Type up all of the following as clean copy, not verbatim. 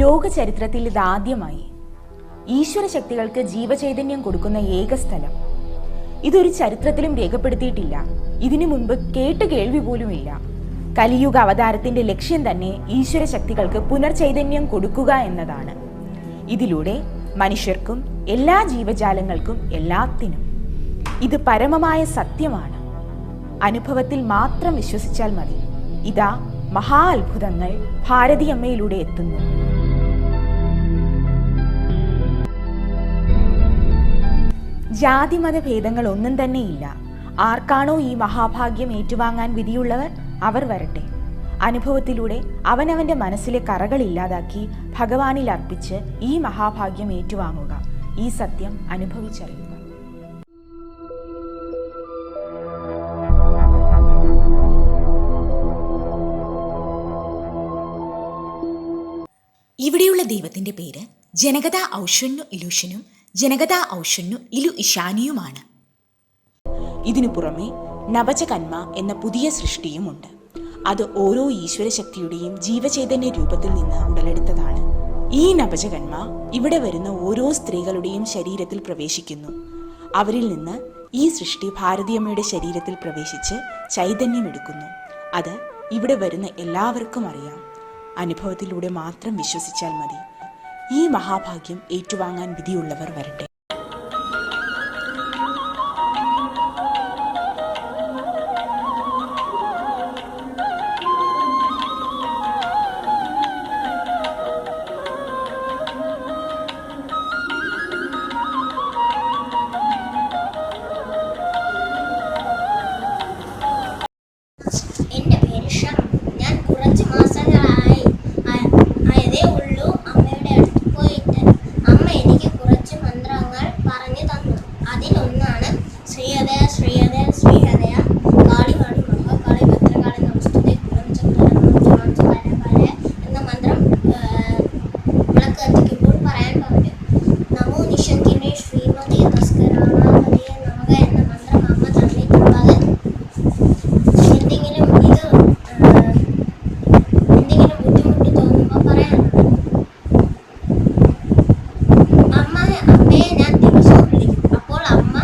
ലോക ചരിത്രത്തിൽ ഇതാദ്യമായി ഈശ്വര ശക്തികൾക്ക് ജീവചൈതന്യം കൊടുക്കുന്ന ഏക സ്ഥലം. ഇതൊരു ചരിത്രത്തിലും രേഖപ്പെടുത്തിയിട്ടില്ല. ഇതിനു മുൻപ് കേട്ട് കേൾവി പോലുമില്ല. കലിയുഗ അവതാരത്തിന്റെ ലക്ഷ്യം തന്നെ ഈശ്വര ശക്തികൾക്ക് പുനർചൈതന്യം കൊടുക്കുക എന്നതാണ്. ഇതിലൂടെ മനുഷ്യർക്കും എല്ലാ ജീവജാലങ്ങൾക്കും എല്ലാത്തിനും. ഇത് പരമമായ സത്യമാണ്. അനുഭവത്തിൽ മാത്രം വിശ്വസിച്ചാൽ മതി. ഇതാ മഹാ അത്ഭുതങ്ങൾ ഭാരതിയമ്മയിലൂടെ എത്തുന്നു. ജാതിമത ഭേദങ്ങൾ ഒന്നും തന്നെയില്ല. ആർക്കാണോ ഈ മഹാഭാഗ്യം ഏറ്റുവാങ്ങാൻ വിധിയുള്ളവർ അവർ വരട്ടെ. അനുഭവത്തിലൂടെ അവനവന്റെ മനസ്സിലെ കറകൾ ഇല്ലാതാക്കി ഭഗവാനിൽ അർപ്പിച്ച് ഈ മഹാഭാഗ്യം ഏറ്റുവാങ്ങുക. ഈ സത്യം അനുഭവിച്ചറിയുക. ഇവിടെയുള്ള ദൈവത്തിന്റെ പേര് ജനകത ഔഷന്നു ഇലുഷനും ജനകത ഔഷന്നു ഇലു ഇഷാനിയുമാണ്. ഇതിനു പുറമെ നവചകന്മ എന്ന പുതിയ സൃഷ്ടിയുമുണ്ട്. അത് ഓരോ ഈശ്വരശക്തിയുടെയും ജീവചൈതന്യ രൂപത്തിൽ നിന്ന് ഉടലെടുത്തതാണ്. ഈ നവചകന്മ ഇവിടെ വരുന്ന ഓരോ സ്ത്രീകളുടെയും ശരീരത്തിൽ പ്രവേശിക്കുന്നു. അവരിൽ നിന്ന് ഈ സൃഷ്ടി ഭാരതിയമ്മയുടെ ശരീരത്തിൽ പ്രവേശിച്ച് ചൈതന്യമെടുക്കുന്നു. അത് ഇവിടെ വരുന്ന എല്ലാവർക്കും അറിയാം. അനുഭവത്തിലൂടെ മാത്രം വിശ്വസിച്ചാൽ മതി. ഈ മഹാഭാഗ്യം ഏറ്റുവാങ്ങാൻ വിധിയുള്ളവർ വരട്ടെ. എൻ്റെ പേര് ഷം. ഞാൻ കുറച്ച് മാസങ്ങളായി ആയതേ ഉള്ളൂ അമ്മയുടെ അടുത്ത് പോയിട്ട്. അമ്മ എനിക്ക് കുറച്ച് മന്ത്രങ്ങൾ പറഞ്ഞു തന്നു. അതിലൊന്നാണ് ശ്രീഹദയ ശ്രീഹദയ ശ്രീഹദയ കാളിവാണി മഹാകാളി ഭദ്രകാളി നമസ്തുതേ കുലം ചക്ര എന്ന മന്ത്രം വിളക്ക് കത്തിക്കുമ്പോൾ പറയാൻ പറഞ്ഞു. നമോ നിശങ്കിനെ ശ്രീമതി തസ്കരാണാമതിയെ നമക എന്ന മന്ത്രം അമ്മ തന്നിട്ടുള്ളത് എന്തെങ്കിലും ബുദ്ധിമുട്ട് തോന്നുമ്പോൾ പറയാനുണ്ട്. അമ്മയെ ഞാൻ ദിവസവും വിളിക്കും. അപ്പോൾ അമ്മ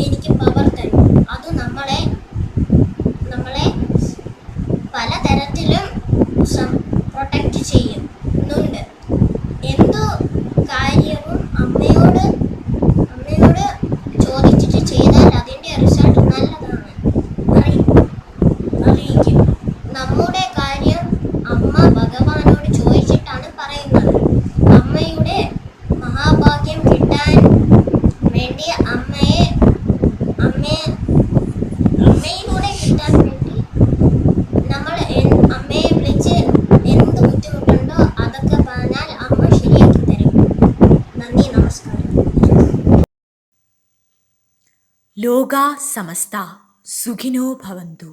എനിക്ക് പവർ തരും. അത് നമ്മളെ പലതരത്തിലും പ്രൊട്ടക്റ്റ് ചെയ്യുന്നുണ്ട്. എന്തു കാര്യവും അമ്മയോട് ചോദിച്ചിട്ട് ചെയ്താൽ അതിൻ്റെ റിസൾട്ട് നല്ലതാണ് അറിയിക്കും. നമ്മുടെ കാര്യം അമ്മ ഭഗവാനോട് ചോദിച്ചിട്ടാണ് പറയുന്നത്. അമ്മയുടെ മഹാഭാഗ്യം കിട്ടാൻ വേണ്ടി അമ്മയിലൂടെ കിട്ടാൻ വേണ്ടി നമ്മൾ അമ്മയെ വിളിച്ച് എന്ത് ബുദ്ധിമുട്ടുണ്ടോ അതൊക്കെ പറഞ്ഞാൽ അമ്മ ശരിയാക്കി തരും. നന്ദി, നമസ്കാരം. ലോകാ സമസ്ത സുഖിനോ ഭവന്തു.